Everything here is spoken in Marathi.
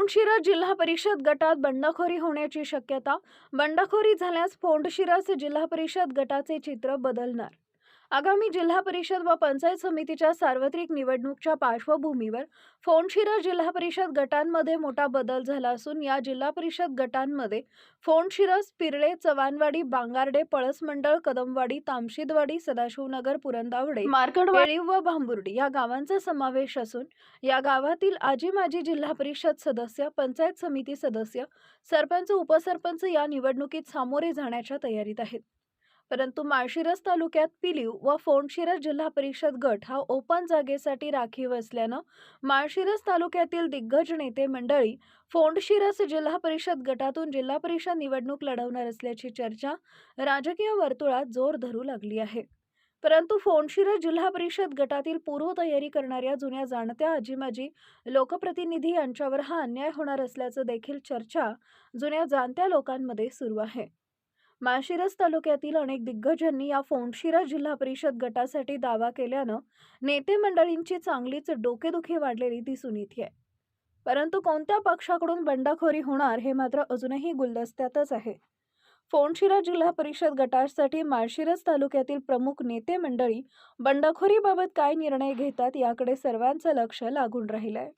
फोंडशिरस जिल्हा परिषद गटात बंडखोरी होण्याची शक्यता. बंडखोरी झाल्यास फोंडशिरस जिल्हा परिषद गटाचे चित्र बदलणार. आगामी जिल्हा परिषद व पंचायत समितीच्या सार्वत्रिक निवडणुकीच्या पार्श्वभूमीवर फोंडशिरस जिल्हा परिषद गटांमध्ये मोठा बदल झाला असून या जिल्हा परिषद गटांमध्ये फोंडशिरस, पिरळे, चव्हाणवाडी, बांगार्डे, पळसमंडळ, कदमवाडी, तामशीदवाडी, सदाशिवनगर, पुरंदावडे, मार्कडवाडी व भांबुर्डी या गावांचा समावेश असून या गावातील आजी माजी जिल्हा परिषद सदस्य, पंचायत समिती सदस्य, सरपंच, उपसरपंच या निवडणुकीत सामोरे जाण्याच्या तयारीत आहेत. परंतु माळशिरस तालुक्यात पिलीव व फोंडशिरस जिल्हा परिषद गट हा ओपन जागेसाठी राखीव असल्यानं माळशिरस तालुक्यातील दिग्गज नेते मंडळी फोंडशिरस जिल्हा परिषद गटातून जिल्हा परिषद निवडणूक लढवणार असल्याची चर्चा राजकीय वर्तुळात जोर धरू लागली आहे. परंतु फोंडशिरस जिल्हा परिषद गटातील पूर्वतयारी करणाऱ्या जुन्या जाणत्या आजीमाजी लोकप्रतिनिधी यांच्यावर हा अन्याय होणार असल्याचं देखील चर्चा जुन्या जाणत्या लोकांमध्ये सुरू आहे. माळशिरस तालुक्यातील अनेक दिग्गजांनी या फोंडशिरस जिल्हा परिषद गटासाठी दावा केल्यानं नेते मंडळींची चांगलीच डोकेदुखी वाढलेली दिसून येते. परंतु कोणत्या पक्षाकडून बंडखोरी होणार हे मात्र अजूनही गुलदस्त्यातच आहे. फोंडशिरस जिल्हा परिषद गटासाठी माळशिरस तालुक्यातील प्रमुख नेते मंडळी बंडखोरीबाबत काय निर्णय घेतात याकडे सर्वांचं लक्ष लागून राहिलंय.